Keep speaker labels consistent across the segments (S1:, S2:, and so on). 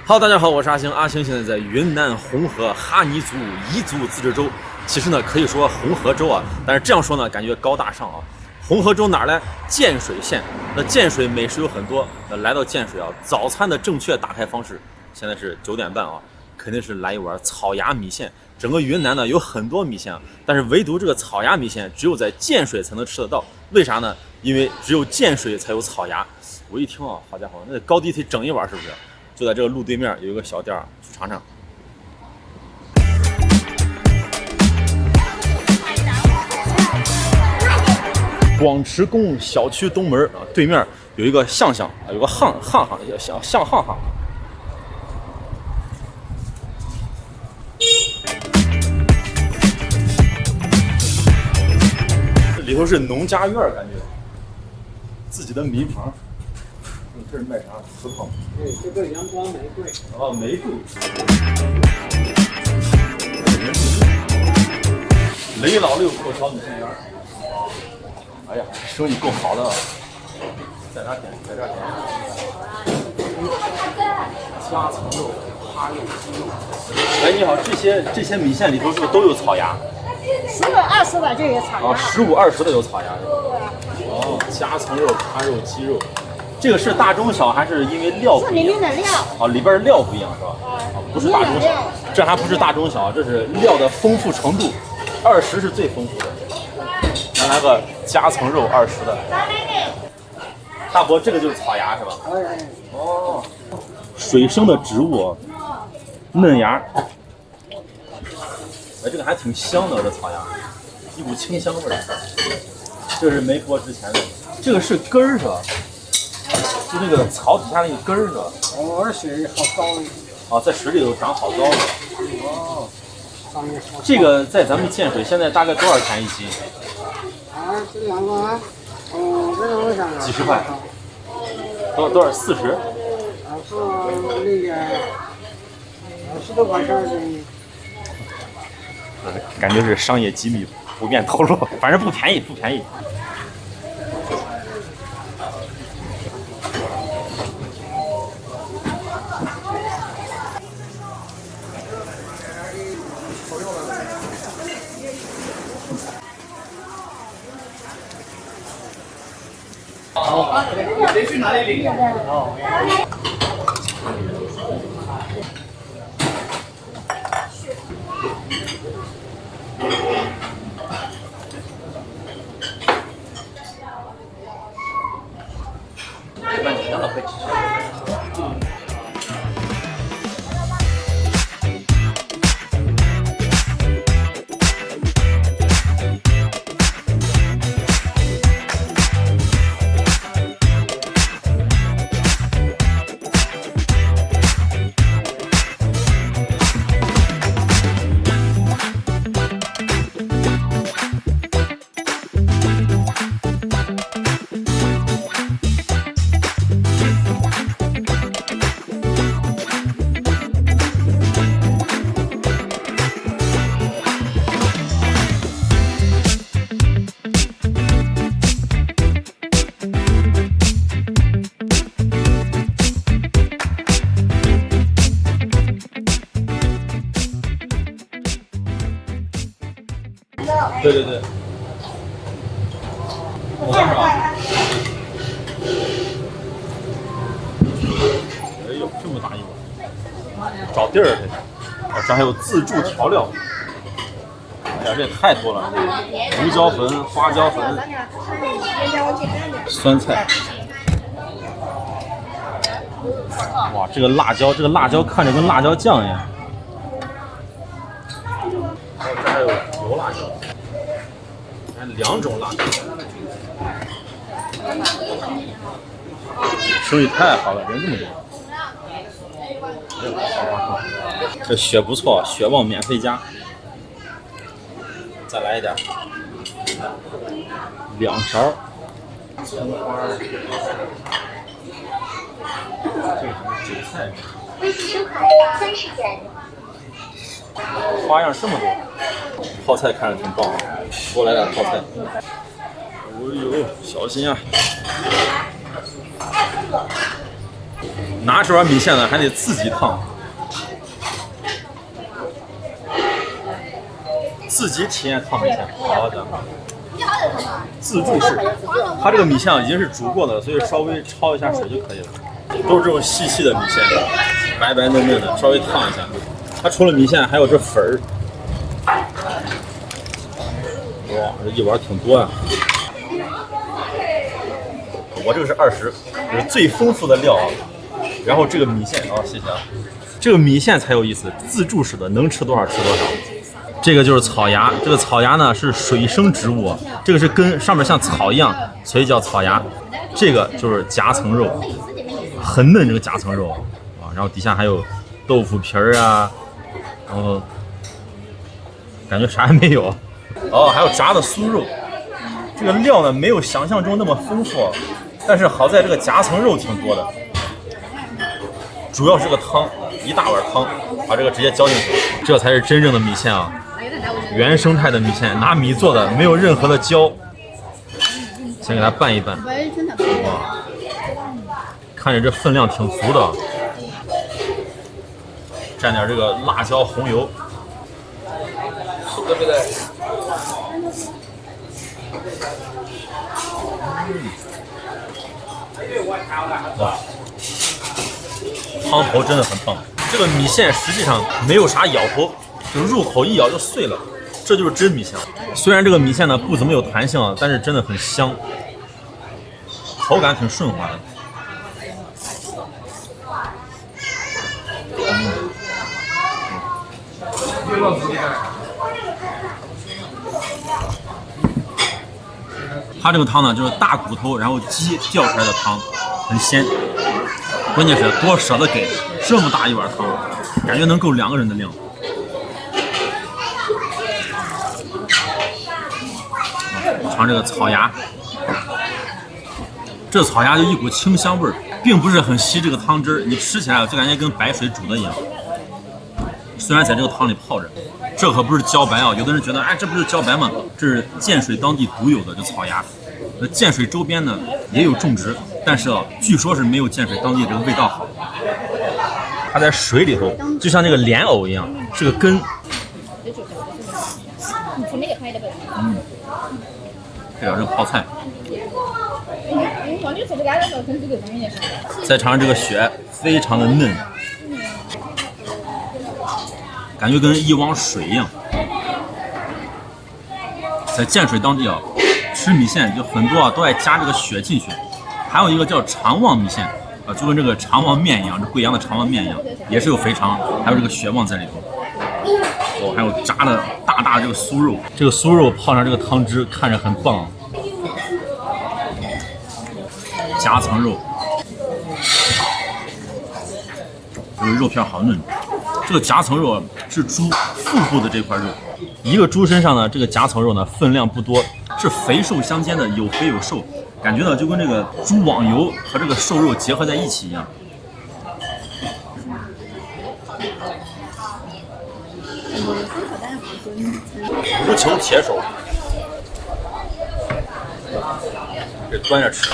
S1: Hello， 大家好，我是阿星。阿星现在在云南红河哈尼族彝族自治州，其实呢可以说红河州啊，但是这样说呢感觉高大上啊。红河州哪儿呢？建水县。那建水美食有很多，那来到建水啊，早餐的正确打开方式，现在是9点半啊，肯定是来一碗草芽米线。整个云南呢有很多米线啊，但是唯独这个草芽米线只有在建水才能吃得到。为啥呢？因为只有建水才有草芽。我一听啊，好家伙，那高低得整一碗是不是？就在这个路对面有一个小店，去尝尝。广池宫小区东门啊，对面有一个巷巷，有个巷这里头是农家院，感觉自己的民房。这是卖啥？石头。
S2: 对，这个阳光玫瑰。
S1: 哦，玫瑰。雷老六过桥米线园。哎呀，生意够好的。在哪点？在这儿点。夹层肉、哈肉、鸡肉。哎，你好，这些米线里头是不是都有草芽
S3: 15、20的就有草芽。
S1: 啊，15、20的有草芽。哦，夹层肉、哈肉、鸡肉。这个是大中小还是因为料不一样？
S3: 这里面的料
S1: 啊，里边的料不一样是吧？啊，不是大中小，这还不是大中小，这是料的丰富程度，20是最丰富的。咱来个夹层肉20的。大伯，这个就是草芽是吧？哦，水生的植物，嫩芽。哎，这个还挺香的，这草芽，一股清香味儿。这是没剥之前的，这个是根儿是吧？就那个草底下那个根儿是吧？
S2: 哦，水好高。
S1: 啊，在水里头长好高的。
S2: 哦，上面好。
S1: 这个在咱们建水现在大概多少钱一斤？
S2: 啊，这两个，这个我想
S1: 几十块。多少？40？
S2: 是那个，10多块钱的。
S1: 感觉是商业机密，不便透露，反正不便宜，不便宜。
S2: 谁去哪里领？哦。
S1: 对对对。我看看啊。哎呦，这么大一碗，找地儿这是。哦，这还有自助调料。哎呀，这也太多了，胡椒粉、花椒粉、酸菜。哇，这个辣椒看着跟辣椒酱一样。还有这还有油辣椒，还2种辣椒。生意太好了，人这么多。这血不错，血旺免费加。再来一点，2勺。葱花，这个还是韭菜。
S4: 微信收款30元。
S1: 花样这么多，泡菜看着挺棒啊！给我来点泡菜。哎呦，小心啊！拿这碗米线呢，还得自己烫，自己体验烫米线。好的，自助式。它这个米线已经是煮过的，所以稍微焯一下水就可以了。都是这种细细的米线，白白嫩嫩的，稍微烫一下。它除了米线，还有这粉儿。哇，这一碗挺多呀！我这个是20，这是最丰富的料啊。然后这个米线啊，谢谢啊。这个米线才有意思，自助式的，能吃多少吃多少。这个就是草芽，这个草芽呢是水生植物，这个是根上面像草一样，所以叫草芽。这个就是夹层肉，很嫩这个夹层肉啊，然后底下还有豆腐皮儿啊，然后感觉啥也没有。哦，还有炸的酥肉，这个料呢没有想象中那么丰富，但是好在这个夹层肉挺多的。主要是个汤，一大碗汤，把这个直接浇进去，这才是真正的米线啊！原生态的米线，拿米做的，没有任何的胶。先给它拌一拌，哇，看着这分量挺足的，蘸点这个辣椒红油。哇，汤头真的很棒。这个米线实际上没有啥咬头，就入口一咬就碎了，这就是真米线。虽然这个米线呢不怎么有弹性啊，但是真的很香，口感挺顺滑的。它这个汤呢，就是大骨头，然后鸡吊出来的汤，很鲜。关键是多舍得给这么大一碗汤，感觉能够2个人的量。尝这个草芽，这草芽就一股清香味儿，并不是很吸这个汤汁儿，你吃起来就感觉跟白水煮的一样。虽然在这个汤里泡着，这可不是茭白啊！有的人觉得，哎，这不是茭白吗？这是建水当地独有的这草芽。那建水周边呢也有种植，但是啊，据说是没有建水当地这个味道好。它在水里头，就像那个莲藕一样，是个根。配点这个泡菜。再尝尝这个血，非常的嫩。感觉跟一汪水一样，在建水当地啊，吃米线就很多啊，都爱加这个血进去。还有一个叫肠旺米线啊，就跟这个肠旺面一样，这贵阳的肠旺面一样，也是有肥肠，还有这个血旺在里头。哦，还有炸的大大这个酥肉，这个酥肉泡上这个汤汁，看着很棒。夹层肉，这个肉片好嫩。这个夹层肉是猪腹部的这块肉，一个猪身上呢，这个夹层肉呢分量不多，是肥瘦相间的，有肥有瘦，感觉呢就跟这个猪网油和这个瘦肉结合在一起一样。无球铁手，这端着吃。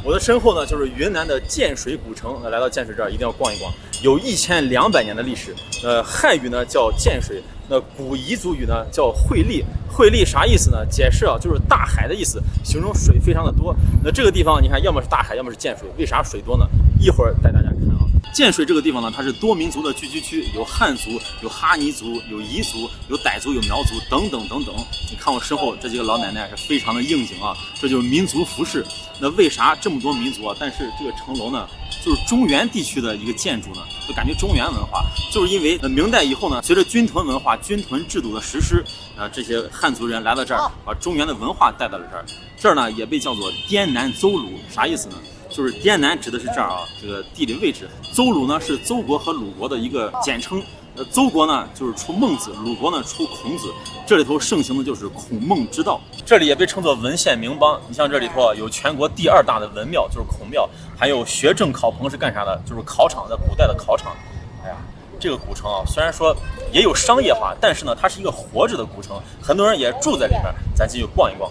S1: 我的身后呢，就是云南的建水古城。来到建水这儿，一定要逛一逛，有1200年的历史。汉语呢叫建水，那古彝族语呢叫惠利。惠利啥意思呢？解释啊，就是大海的意思，形容水非常的多。那这个地方你看，要么是大海，要么是建水，为啥水多呢？一会儿带大家看啊。建水这个地方呢，它是多民族的聚居区，有汉族、有哈尼族、有彝族、有傣族、有苗族等等等等。你看我身后这几个老奶奶是非常的应景啊，这就是民族服饰。那为啥这么多民族啊？但是这个城楼呢，就是中原地区的一个建筑呢，就感觉中原文化，就是因为明代以后呢，随着军屯文化、军屯制度的实施，这些汉族人来到这儿，把中原的文化带到了这儿。这儿呢也被叫做滇南邹鲁，啥意思呢？就是滇南指的是这儿啊，这个地理位置。邹鲁呢是邹国和鲁国的一个简称。邹国呢就是出孟子，鲁国呢出孔子，这里头盛行的就是孔孟之道。这里也被称作文献名邦。你像这里头啊，有全国第2大的文庙，就是孔庙，还有学政考棚是干啥的？就是考场，在古代的考场。哎呀，这个古城啊，虽然说也有商业化，但是呢，它是一个活着的古城，很多人也住在里边。咱进去逛一逛。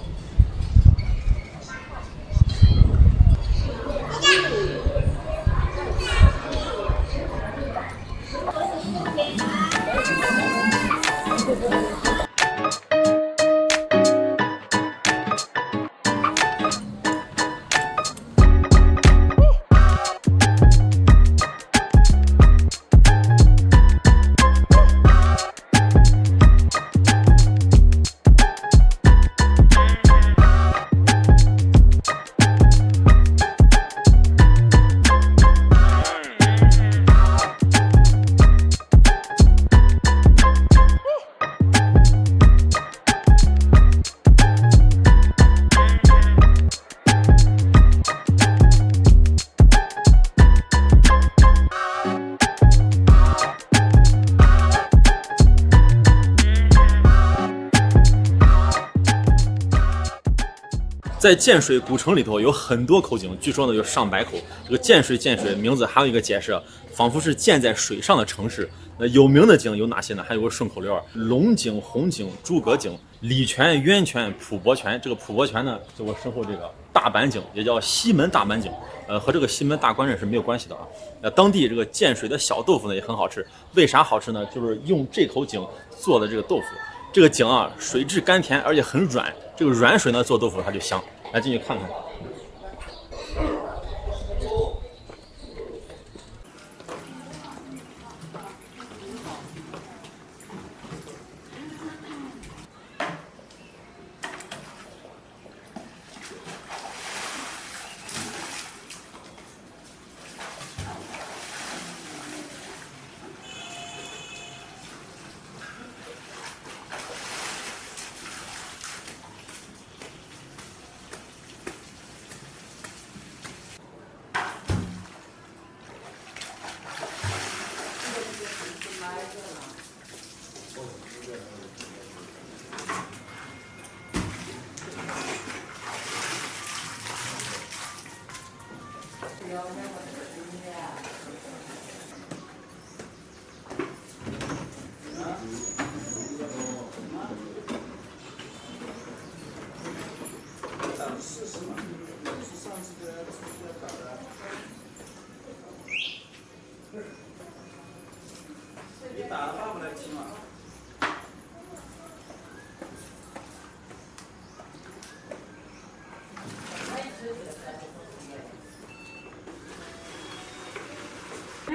S1: 在建水古城里头有很多口井，据说呢有上百口。这个建水名字还有一个解释，仿佛是建在水上的城市。那有名的井有哪些呢？还有个顺口溜：龙井、红井、诸葛井、礼泉、渊泉、普伯泉。这个普伯泉呢，就我身后这个大板井，也叫西门大板井。和这个西门大官人是没有关系的啊。当地这个建水的小豆腐呢也很好吃。为啥好吃呢？就是用这口井做的这个豆腐。这个井啊，水质甘甜，而且很软。这个软水呢做豆腐它就香。来进去看看。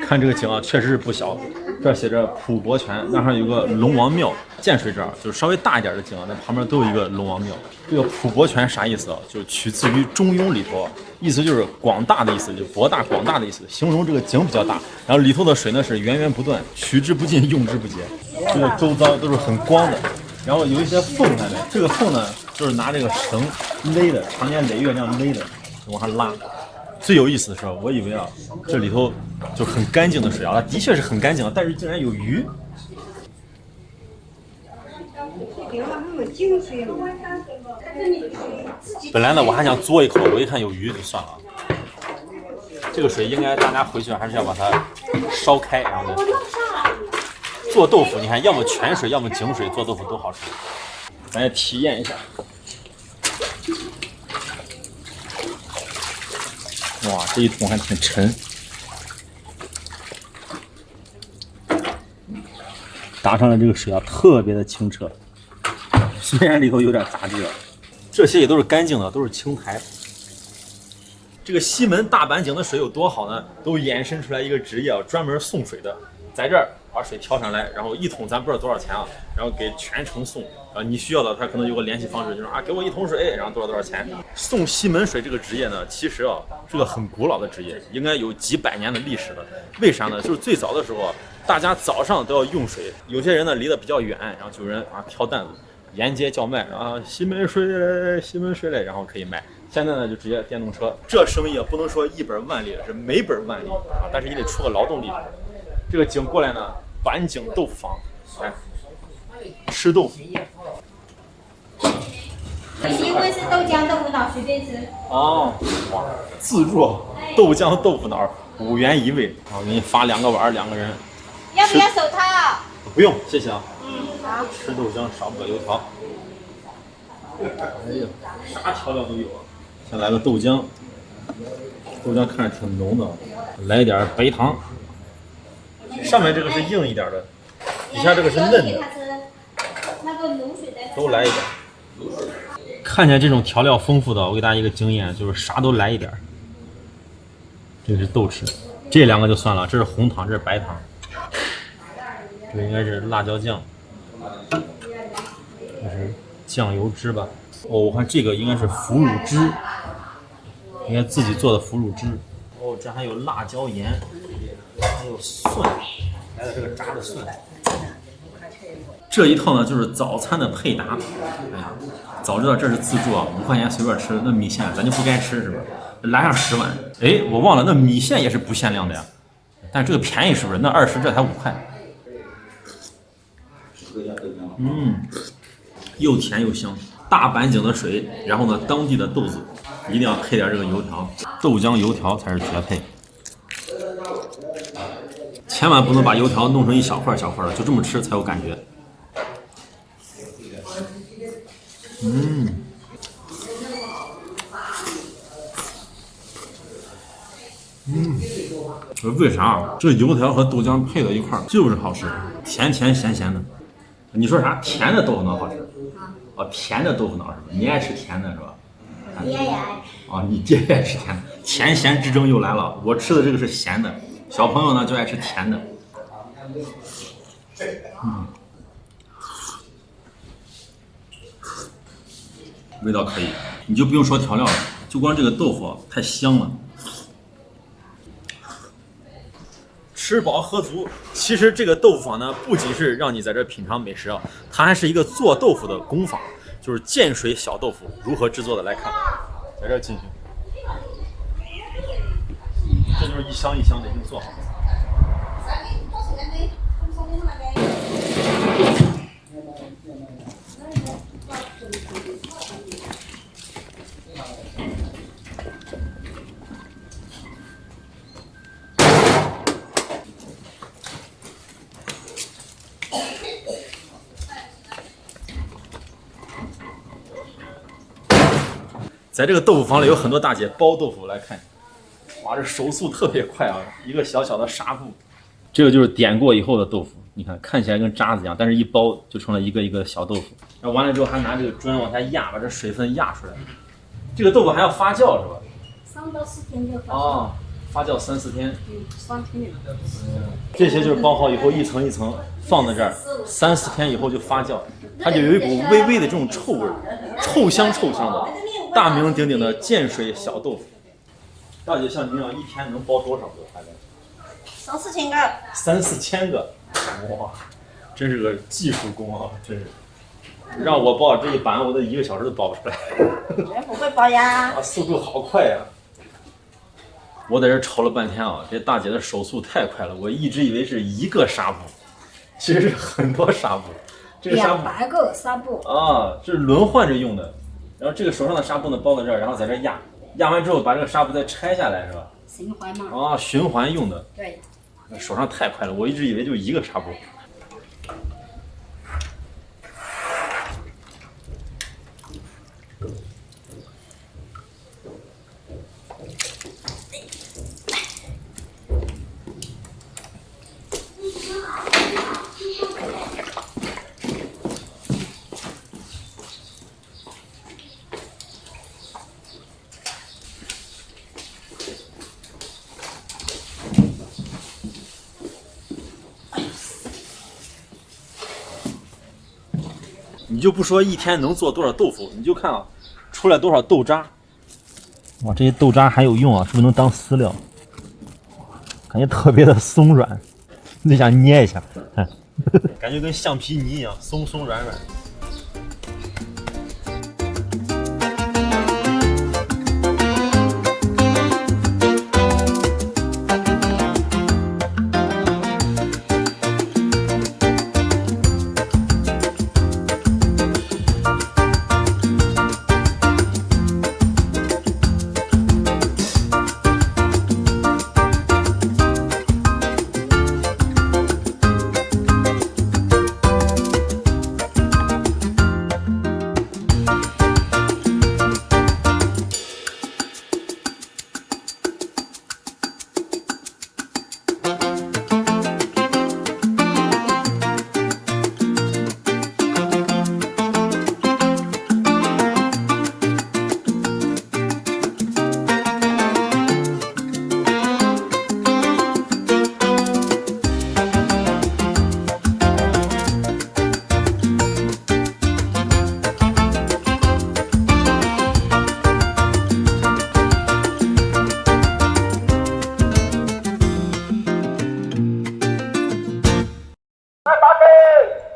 S1: 看这个井啊，确实是不小。这写着普伯泉，那上有个龙王庙。建水这儿就是稍微大一点的井，那旁边都有一个龙王庙。这个普伯泉啥意思啊？就是取自于《中庸》里头，意思就是广大的意思，就博大广大的意思，形容这个井比较大。然后里头的水呢是源源不断，取之不尽，用之不竭。这个周遭都是很光的，然后有一些缝在里面。这个缝呢，就是拿这个绳勒的，长年累月这样勒的，往上拉。最有意思的是，我以为啊，这里头就很干净的水啊，它的确是很干净，但是竟然有鱼。本来呢，我还想嘬一口，我一看有鱼就算了。这个水应该大家回去还是要把它烧开，然后再做豆腐。你看，要么泉水，要么井水，做豆腐都好吃。咱也体验一下。哇，这一桶还挺沉，打上来这个水啊，特别的清澈，虽然里头有点杂质，这些也都是干净的，都是青苔。这个西门大板井的水有多好呢？都衍生出来一个职业啊，专门送水的，在这儿把水挑上来，然后一桶咱不知道多少钱啊，然后给全城送。你需要的他可能有个联系方式，就是给我一桶水，然后多少钱。送西门水这个职业呢，其实啊是个很古老的职业，应该有几百年的历史了。为啥呢？就是最早的时候啊，大家早上都要用水，有些人呢离得比较远，然后就有人挑担子沿街叫卖西门水嘞，西门水嘞，然后可以卖。现在呢就直接电动车，这生意啊不能说一本万利，是每本万利啊，但是也得出个劳动力。这个井过来呢，板井豆腐坊，来吃豆腐。
S5: 因为是豆浆豆腐脑，随便吃。
S1: 哦，哇，自助豆浆豆腐脑5元一位，我给你发2个碗，2个人。
S5: 要不要手套？
S1: 不用，谢谢啊。
S5: 好。
S1: 吃豆浆少不了油条。哎呦，啥调料都有啊。先来个豆浆，豆浆看着挺浓的，来一点白糖。上面这个是硬一点的，底下这个是嫩的。都来一点。看见这种调料丰富的，我给大家一个经验，就是啥都来一点。这是豆豉，这2个就算了，这是红糖，这是白糖，这应该是辣椒酱，这是酱油汁吧？哦，我看这个应该是腐乳汁，应该自己做的腐乳汁。哦，这还有辣椒盐，还有蒜，来了这个炸的蒜。这一套呢就是早餐的配搭。哎呀，早知道这是自助啊，5块钱随便吃，那米线咱就不该吃是吧？来上10碗。哎，我忘了，那米线也是不限量的呀。但这个便宜是不是？那20这才5块。又甜又香。大板井的水，然后呢，当地的豆子，一定要配点这个油条，豆浆油条才是绝配。千万不能把油条弄成一小块小块的，就这么吃才有感觉。为啥这油条和豆浆配到一块儿就是好吃，甜甜咸咸的。你说啥？甜的豆腐脑好吃？甜的豆腐脑是吧？你爱吃甜的是吧？
S5: 爹也爱吃。
S1: 你爹也爱吃甜的，甜咸之争又来了。我吃的这个是咸的，小朋友呢就爱吃甜的。味道可以，你就不用说调料了，就光这个豆腐太香了。吃饱喝足，其实这个豆腐坊呢，不仅是让你在这品尝美食啊，它还是一个做豆腐的工坊，就是建水小豆腐如何制作的，来看，在这进行，这就是一箱一箱的已经做好了。在这个豆腐坊里有很多大姐包豆腐，来看，哇，这手速特别快啊！一个小小的纱布，这个就是点过以后的豆腐，你看看起来跟渣子一样，但是一包就成了一个一个小豆腐。然后完了之后还拿这个砖往下压，把这水分压出来。这个豆腐还要发酵是吧
S5: ？3到4天就发酵。
S1: 哦，发酵3、4天。
S3: 3天。
S1: 这些就是包好以后一层一层放在这儿，3、4天以后就发酵，它就有一股微微的这种臭味，臭香臭香的。大名鼎鼎的建水小豆腐，大姐像您一天能包多少个？大概
S5: 3、4千个。
S1: 3、4千个，哇，真是个技术工啊！真是，让我包这一板，我得1个小时都包不出来。
S5: 我不会包呀。
S1: 速度好快呀！我在这瞅了半天啊，这大姐的手速太快了，我一直以为是1个纱布，其实是很多纱布。这个纱布
S3: 200个纱布
S1: 啊，这是轮换着用的。然后这个手上的纱布呢包在这儿，然后在这压，压完之后把这个纱布再拆下来是吧？
S3: 循环嘛。
S1: 循环用的。
S3: 对。
S1: 手上太快了，我一直以为就1个纱布。你就不说一天能做多少豆腐，你就看啊，出来多少豆渣。哇，这些豆渣还有用啊，是不是能当饲料？感觉特别的松软，你想捏一下，看，感觉跟橡皮泥一样，松松软软。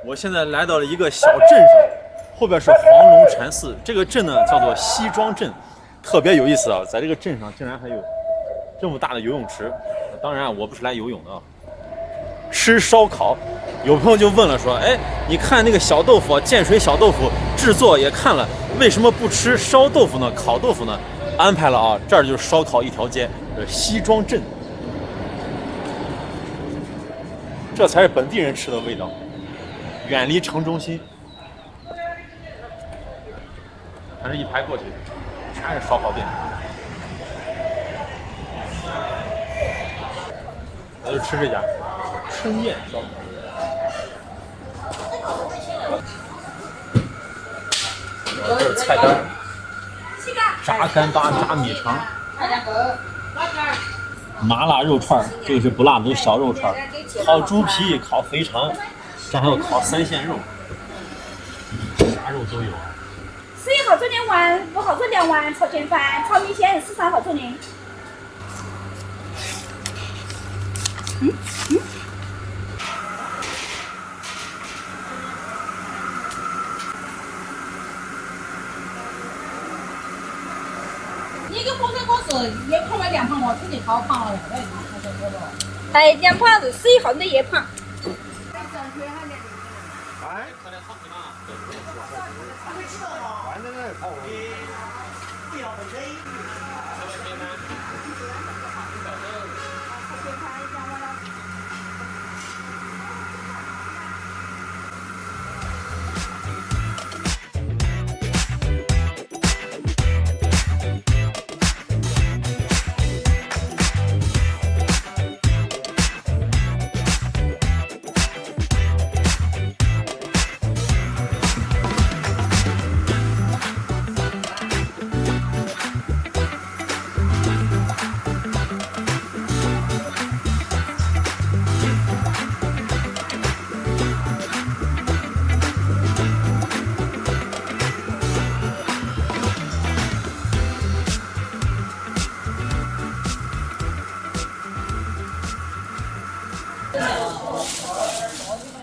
S1: 我现在来到了一个小镇上，后边是黄龙禅寺。这个镇呢叫做西庄镇，特别有意思啊！在这个镇上竟然还有这么大的游泳池。当然，我不是来游泳的啊。吃烧烤，有朋友就问了说：“哎，你看那个小豆腐，建水小豆腐制作也看了，为什么不吃烧豆腐呢？烤豆腐呢？”安排了啊，这儿就是烧烤一条街，西庄镇，这才是本地人吃的味道。远离城中心，反正一排过去全是烧烤店。我就吃这家春燕烧烤。这是菜单：炸干巴、炸米肠、麻辣肉串，这个是不辣的，都是小肉串；烤猪皮、烤肥肠。这还有烤三鲜肉，啥肉都有。
S3: 11号做2碗，5号做2碗，炒煎饭，炒米线13号做您。
S6: 你跟红色公司也泡了2盘，我自己烤胖了2个，
S3: 哎，2盘是11号的1盘。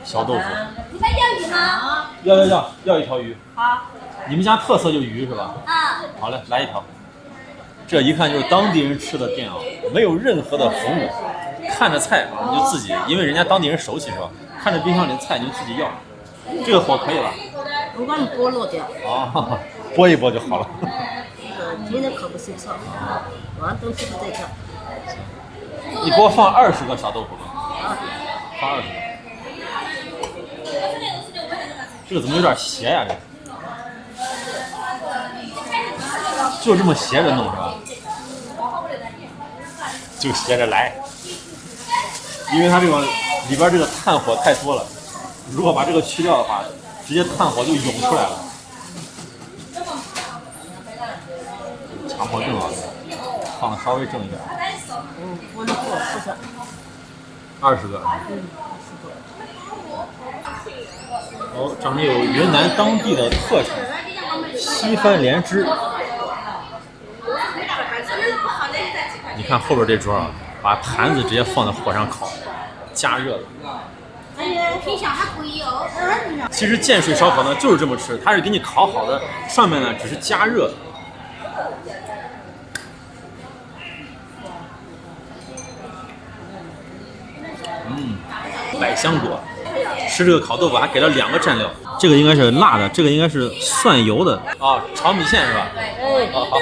S1: 小豆腐。
S3: 你们要鱼吗？
S1: 要一条鱼。
S3: 好。
S1: 你们家特色就是鱼是吧？
S3: 啊。
S1: 好嘞，来一条。这一看就是当地人吃的店啊，没有任何的服务，看着菜啊你就自己，因为人家当地人熟悉是吧？看着冰箱里的菜你就自己要。这个火可以吧？
S5: 我帮你剥落掉。
S1: 啊，剥一剥就好了。
S5: 今天可不是炒，完东西不在这。
S1: 你给我放20个小豆腐吧。放20个。这个怎么有点斜呀？就这么斜着弄是吧？就斜着来，因为它这个里边这个炭火太多了，如果把这个去掉的话，直接炭火就涌出来了。强迫症啊，放的稍微正一点。
S5: 我能做40个。
S1: 20个。
S5: 20个。
S1: 哦，这里有云南当地的特产西番莲汁。你看后边这桌啊，把盘子直接放在火上烤，加热的。
S4: 品相还可以哦。
S1: 其实建水烧烤呢就是这么吃，它是给你烤好的，上面呢只是加热的。百香果，吃这个烤豆腐还给了2个蘸料，这个应该是辣的，这个应该是蒜油的啊，炒米线是吧？好。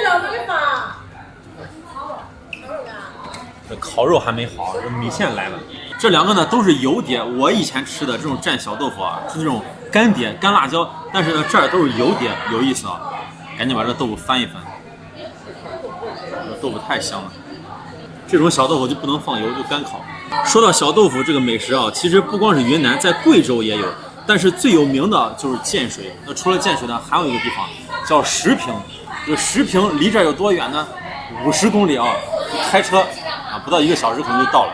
S1: 这烤肉还没好，这米线来了。这2个呢都是油碟，我以前吃的这种蘸小豆腐啊，是这种干碟干辣椒，但是呢这儿都是油碟，有意思啊！赶紧把这豆腐翻一翻，这豆腐太香了。这种小豆腐就不能放油，就干烤。说到小豆腐这个美食啊，其实不光是云南，在贵州也有，但是最有名的就是建水。那除了建水呢，还有一个地方叫石屏。这个石屏离这儿有多远呢？50公里啊，开车啊不到1个小时可能就到了。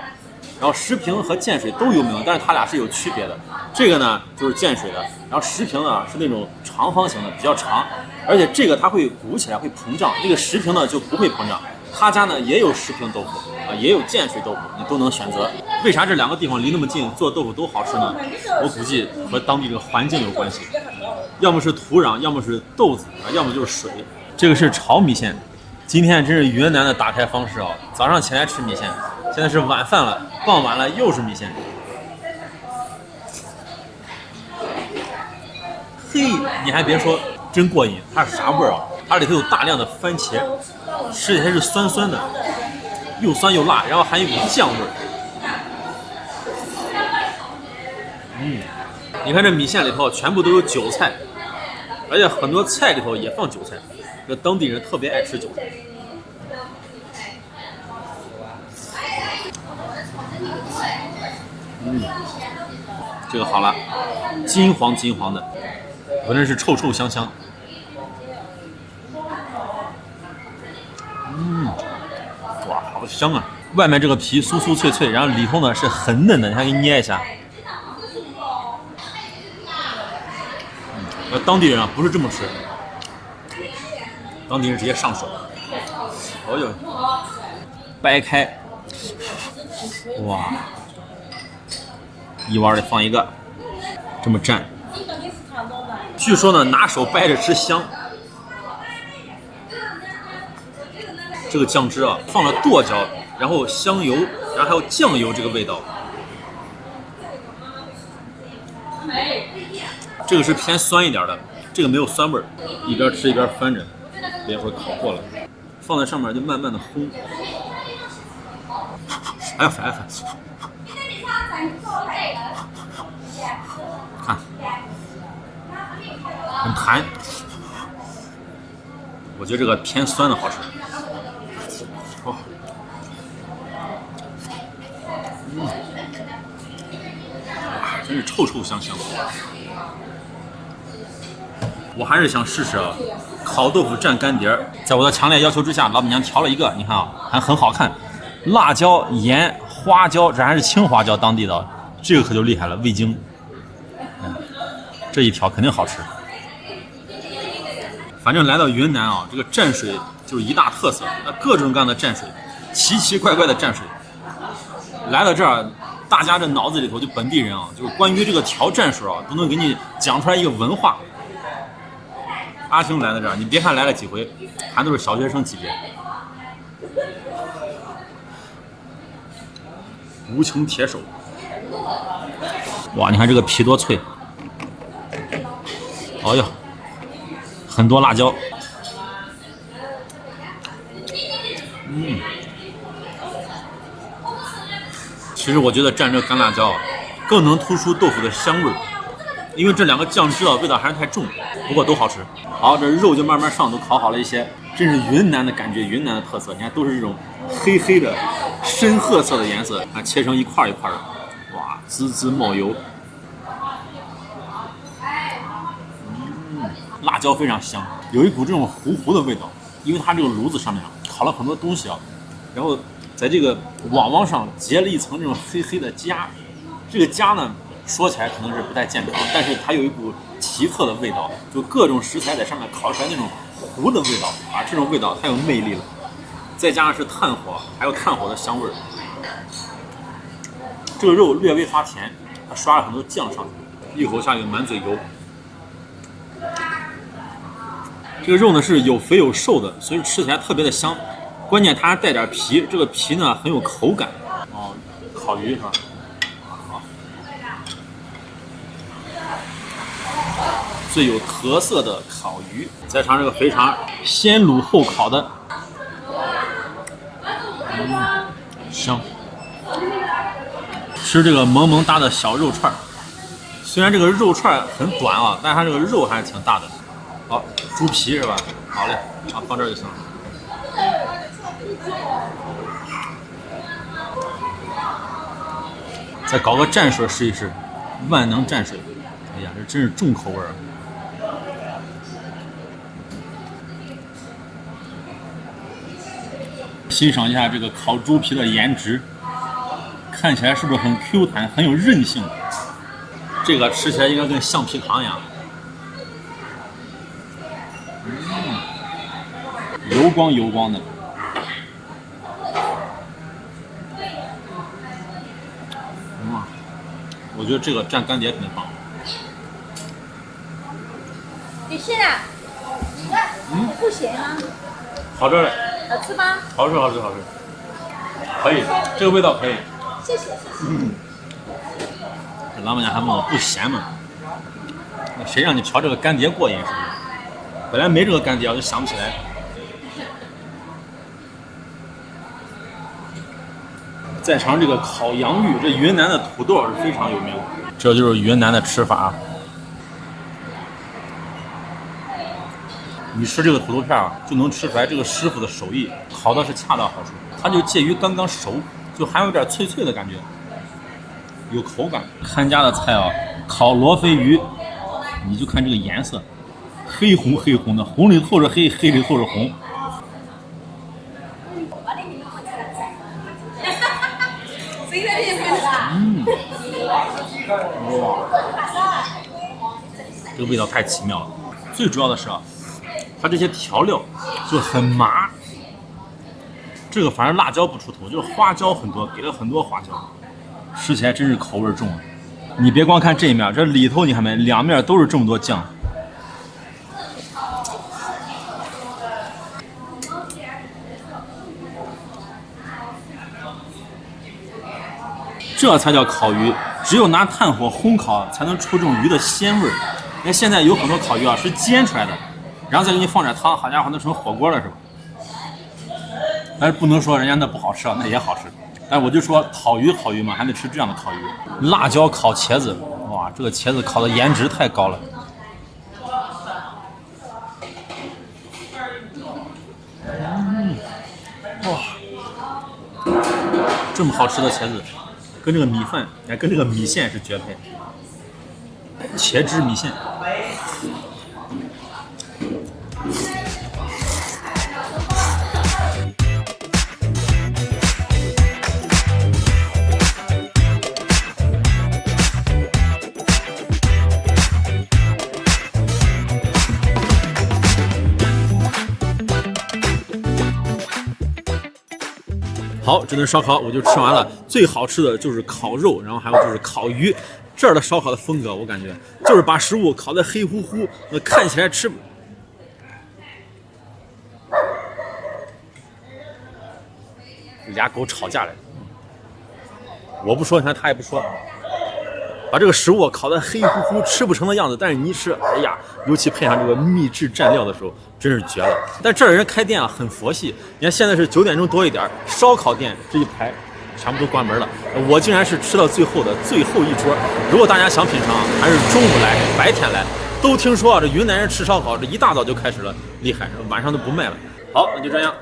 S1: 然后石屏和建水都有名，但是它俩是有区别的。这个呢就是建水的，然后石屏呢是那种长方形的，比较长，而且这个它会鼓起来，会膨胀。这个石屏呢就不会膨胀。他家呢也有石屏豆腐啊，也有建水豆腐，你都能选择。为啥这2个地方离那么近，做豆腐都好吃呢？我估计和当地这个环境有关系，要么是土壤，要么是豆子啊，要么就是水。这个是炒米线，今天真是云南的打开方式啊！早上起来吃米线，现在是晚饭了，傍晚了又是米线。嘿，你还别说，真过瘾！它是啥味儿啊？它里头有大量的番茄。吃起来是酸酸的，又酸又辣，然后还有一股酱味儿。你看这米线里头全部都有韭菜，而且很多菜里头也放韭菜，这当地人特别爱吃韭菜。这个好了，金黄金黄的，闻着是臭臭香香。哇，好香啊！外面这个皮酥酥脆脆，然后里头呢是很嫩的，你看给你捏一下。当地人啊不是这么吃，当地人直接上手。哦呦，掰开，哇，一碗里放一个，这么蘸。据说呢，拿手掰着吃香。这个酱汁啊，放了剁椒，然后香油，然后还有酱油这个味道。这个是偏酸一点的，这个没有酸味儿。一边吃一边翻着，别会烤过了，放在上面就慢慢的烘。哎呀烦！看，很弹。我觉得这个偏酸的好吃。哇，真是臭臭香香。我还是想试试啊，烤豆腐蘸干碟。在我的强烈要求之下，老板娘调了一个，你看啊，还很好看。辣椒、盐、花椒，这还是青花椒，当地的，这个可就厉害了，味精。这一调肯定好吃。反正来到云南啊，这个蘸水就是一大特色，那各种各样的蘸水，奇奇怪怪的蘸水。来到这儿，大家这脑子里头就本地人啊，就是关于这个调蘸水啊，都能给你讲出来一个文化。阿星来到这儿，你别看来了几回，还都是小学生级别。无情铁手，哇，你看这个皮多脆，哎呦，很多辣椒，其实我觉得蘸这干辣椒更能突出豆腐的香味儿，因为这2个酱汁啊味道还是太重，不过都好吃。好，这肉就慢慢上，都烤好了一些，真是云南的感觉，云南的特色。你看都是这种黑黑的深褐色的颜色啊，切成一块一块的，哇，滋滋冒油。辣椒非常香，有一股这种糊糊的味道，因为它这个炉子上面烤了很多东西啊，然后在这个网上结了一层这种黑黑的痂，这个痂呢说起来可能是不太健康，但是它有一股奇特的味道，就各种食材在上面烤出来那种糊的味道啊，这种味道太有魅力了。再加上是炭火，还有炭火的香味儿。这个肉略微发甜，它刷了很多酱上去，一口下去满嘴油。这个肉呢是有肥有瘦的，所以吃起来特别的香。关键它还带点皮，这个皮呢很有口感。哦，烤鱼是吧？好，最有特色的烤鱼，再尝这个肥肠，先卤后烤的，香。吃这个萌萌哒的小肉串，虽然这个肉串很短啊，但是它这个肉还是挺大的。好，猪皮是吧？好嘞，啊，放这儿就行了。再搞个蘸水试一试，万能蘸水。哎呀，这真是重口味儿。欣赏一下这个烤猪皮的颜值，看起来是不是很 Q 弹，很有韧性？这个吃起来应该跟橡皮糖一样。油光油光的。我觉得这个蘸干碟肯定棒。
S3: 你咸啊？不咸吗？
S1: 好吃嘞。
S3: 好吃吗？
S1: 好吃好吃好吃，可以，这个味道可以。
S3: 谢谢。
S1: 这老板娘还问我不咸吗？那谁让你调这个干碟过瘾是不是？本来没这个干碟我就想不起来。再尝这个烤洋芋，这云南的土豆是非常有名，这就是云南的吃法。你吃这个土豆片就能吃出来这个师傅的手艺，烤的是恰到好处，它就介于刚刚熟，就还有点脆脆的感觉，有口感。看家的菜啊，烤罗非鱼，你就看这个颜色，黑红黑红的，红里透着黑，黑里透着红。哇，这个味道太奇妙了。最主要的是啊，它这些调料就很麻。这个反正辣椒不出头，就是花椒很多，给了很多花椒，吃起来真是口味重啊。你别光看这一面，这里头你看没，两面都是这么多酱。这才叫烤鱼，只有拿炭火烘烤才能出这种鱼的鲜味儿。那现在有很多烤鱼啊是煎出来的，然后再给你放点汤，好家伙，那成火锅了是吧？但是不能说人家那不好吃啊，那也好吃。但我就说烤鱼嘛，还得吃这样的烤鱼。辣椒烤茄子，哇，这个茄子烤的颜值太高了。哇，这么好吃的茄子。跟这个米饭，跟这个米线是绝配。茄汁米线，好，这顿烧烤我就吃完了。最好吃的就是烤肉，然后还有就是烤鱼。这儿的烧烤的风格，我感觉就是把食物烤得黑乎乎，看起来吃。俩狗吵架了，我不说，你看他也不说。把这个食物烤得黑乎乎，吃不成的样子，但是你一吃，哎呀，尤其配上这个秘制蘸料的时候，真是绝了。但这儿人开店啊，很佛系。你看现在是9点钟多一点，烧烤店这一排全部都关门了。我竟然是吃到最后的最后一桌。如果大家想品尝，还是中午来，白天来。都听说啊，这云南人吃烧烤，这一大早就开始了，厉害，晚上都不卖了。好，那就这样。